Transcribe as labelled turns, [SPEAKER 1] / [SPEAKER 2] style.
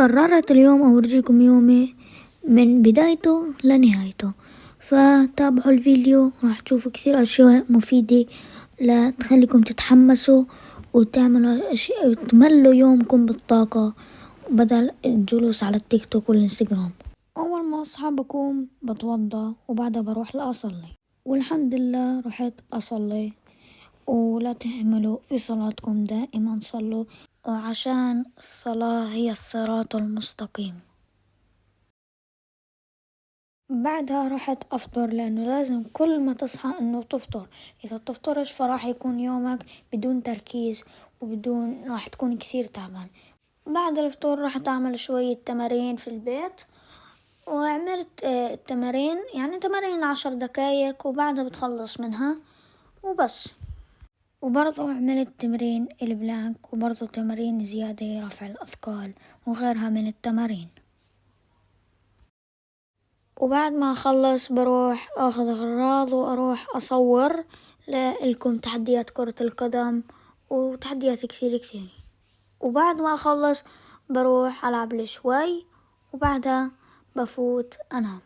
[SPEAKER 1] قررت اليوم أورجيكم يومي من بدايته لنهايته، فتابعوا الفيديو راح تشوفوا كثير أشياء مفيدة لا تخليكم تتحمسوا وتعملوا أشياء تملوا يومكم بالطاقة بدل الجلوس على التيك توك والإنستغرام. أول ما أصحى بقوم بتوضى وبعدها بروح لأصلي، والحمد لله رحت أصلي. ولا تهملوا في صلاتكم، دائما صلوا عشان الصلاة هي الصراط المستقيم. بعدها رحت أفطر لأنه لازم كل ما تصحى أنه تفطر، إذا تفطرش فراح يكون يومك بدون تركيز راح تكون كثير تعبان. بعد الفطور رحت أعمل شوية تمارين في البيت، وعملت تمارين يعني تمارين 10 دقايق وبعدها بتخلص منها وبس. وبرضو عملت تمرين البلانك وبرضو تمارين زيادة رفع الأثقال وغيرها من التمارين. وبعد ما أخلص بروح أخذ أغراض وأروح أصور لكم تحديات كرة القدم وتحديات كثير. وبعد ما أخلص بروح ألعب لي شوي وبعدها بفوت أنام.